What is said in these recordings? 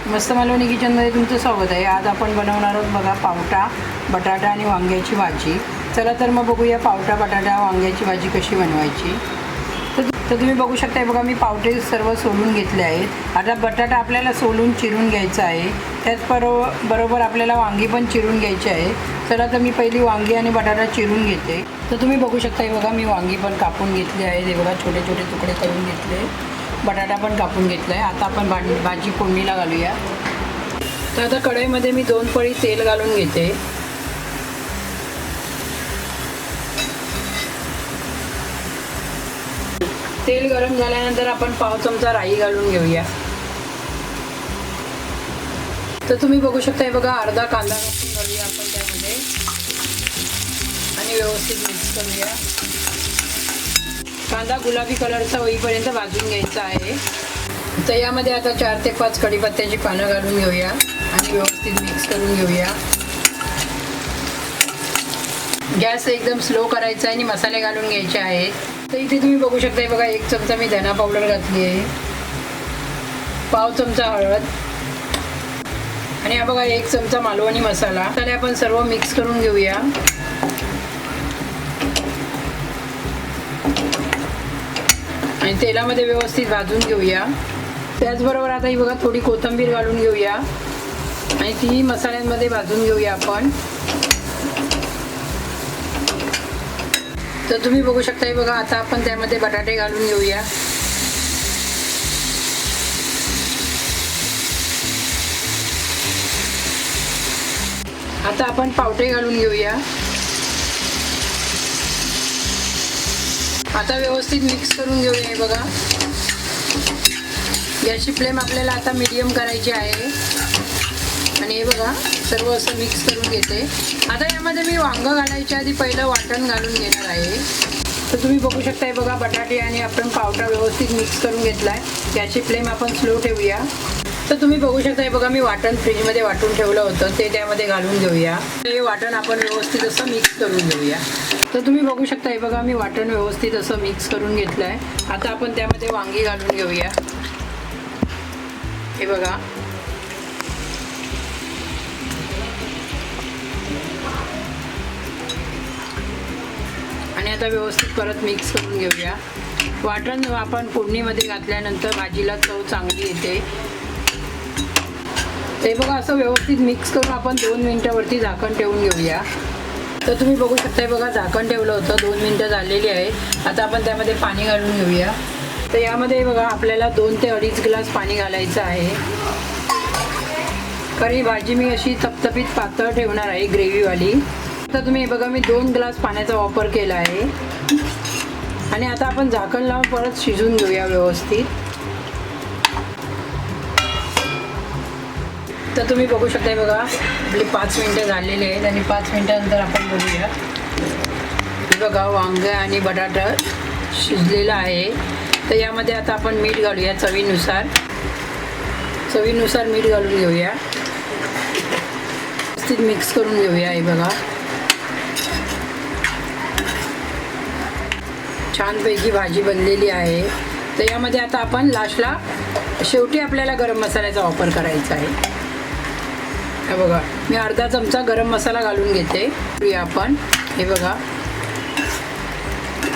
मस्त मालवणी किचनमध्ये तुमचं स्वागत आहे। आज आपण बनवणार आहोत बघा पावटा, बटाटा आणि वांग्याची भाजी। चला तर मग बघूया पावटा, बटाटा, वांग्याची भाजी कशी बनवायची। तर तुम्ही बघू शकता बघा मी पावटे सर्व सोलून घेतले आहेत। आता बटाटा आपल्याला सोलून चिरून घ्यायचा आहे। त्याचबरोबर आपल्याला वांगी पण चिरून घ्यायची आहे। चला तर मी पहिली वांगी आणि बटाटा चिरून घेते। तर तुम्ही बघू शकता बघा मी वांगी पण कापून घेतली आहे। हे बघा छोटे छोटे तुकडे करून घेतले। बटाटा पण कापून घेतला आहे। आता आपण भाजी फोडणीला घालूया। तर आता कढईमध्ये मी 2 पळी तेल घालून घेते। तेल गरम झाल्यानंतर आपण पाव चमचा राई घालून घेऊया। तर तुम्ही बघू शकता बघा अर्धा कांदा कापून घालूया आपण त्यामध्ये आणि व्यवस्थित मिक्स करूया। कांदा गुलाबी कलरचा होईपर्यंत भाजून घ्यायचा आहे। तर यामध्ये आता 4 ते 5 कढीपत्त्याची पानं घालून घेऊया आणि व्यवस्थित मिक्स करून घेऊया। गॅस एकदम स्लो करायचा आहे आणि मसाले घालून घ्यायचे आहेत। तर इथे तुम्ही बघू शकता बघा 1 चमचा मी धना पावडर घातली आहे, पाव चमचा हळद आणि हा बघा 1 चमचा मालवणी मसाला। मसाले आपण सर्व मिक्स करून घेऊया। आणि तेलामध्ये व्यवस्थित भाजून घेऊया। त्याचबरोबर आता ही बघा थोडी कोथिंबीर घालून घेऊया आणि ती मसाल्यांमध्ये भाजून घेऊया आपण। तर तुम्ही बघू शकता बघा आता आपण त्यामध्ये बटाटे घालून घेऊया। आता आपण पावटे घालून घेऊया। आता व्यवस्थित मिक्स करून घेऊया। हे बघा गॅसची फ्लेम आपल्याला आता मीडियम करायची आहे आणि हे बघा सर्व असं मिक्स करून घेते। आता यामध्ये मी वांगं घालायच्या आधी पहिलं वाटण घालून घेणार आहे। तर तुम्ही बघू शकता बघा बटाटे आणि आपण पावटा व्यवस्थित मिक्स करून घेतला आहे। गॅसची फ्लेम आपण स्लो ठेवूया। तर तुम्ही बघू शकता बघा मी वाटण फ्रीजमध्ये वाटून ठेवलं होतं ते त्यामध्ये घालून घेऊया। हे वाटण आपण व्यवस्थित असं मिक्स करून घेऊया। तर तुम्ही बघू शकता बघा मी वाटण व्यवस्थित असं मिक्स करून घेतलं आहे। आता आपण त्यामध्ये वांगी घालून घेऊया। हे बघा आणि आता व्यवस्थित परत मिक्स करून घेऊया। वाटण आपण फोडणीमध्ये घातल्यानंतर भाजीला चव चांगली येते। ते बघा असं व्यवस्थित मिक्स करून आपण 2 मिनिटावरती झाकण ठेवून घेऊया। तर तुम्ही बघू शकता बघा झाकण ठेवलं होतं, 2 मिनिटं झालेली आहे। आता आपण त्यामध्ये पाणी घालून घेऊया। तर यामध्ये बघा आपल्याला 2 ते 2.5 ग्लास पाणी घालायचं आहे, कारण ही भाजी मी अशी तपतपीत पातळ ठेवणार आहे ग्रेव्हीवाली। तर तुम्ही बघा मी 2 ग्लास पाण्याचा वापर केला आहे आणि आता आपण झाकण लावून परत शिजवून घेऊया व्यवस्थित। तर तुम्ही बघू शकता बघा आपले 5 मिनिटं झालेले आहेत आणि 5 मिनिटानंतर आपण बघूया। बघा वांग आणि बटाटा शिजलेला आहे। तर यामध्ये आता आपण मीठ घालूया चवीनुसार मीठ घालून घेऊया। व्यवस्थित मिक्स करून घेऊया। हे बघा छानपैकी भाजी बनलेली आहे। तर यामध्ये आता आपण लास्टला शेवटी आपल्याला गरम मसाल्याचा वापर करायचा आहे। हे बघा मी अर्धा चमचा गरम मसाला घालून घेते आपण। हे बघा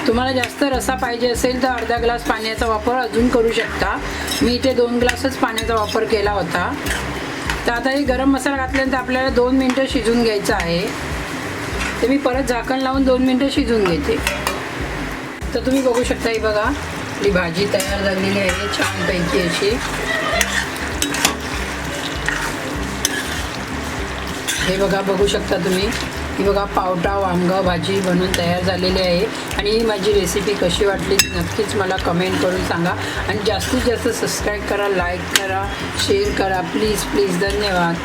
तुम्हाला जास्त रसा पाहिजे असेल तर अर्धा ग्लास पाण्याचा वापर अजून करू शकता। मी इथे 2 ग्लासच पाण्याचा वापर केला होता। तर आता हे गरम मसाला घातल्यानंतर आपल्याला 2 मिनिटं शिजवून घ्यायचं आहे। तर मी परत झाकण लावून 2 मिनिटं शिजवून घेते। तर तुम्ही बघू शकता ही बघा आपली भाजी तयार झालेली आहे छानपैकी अशी। हे बघा बघू शकता तुम्ही ही बघा पावटा वांग भाजी बनवून तयार झालेली आहे। आणि ही माझी रेसिपी कशी वाटली नक्कीच मला कमेंट करून सांगा आणि जास्तीत जास्त सबस्क्राईब करा, लाईक करा, शेअर करा प्लीज धन्यवाद।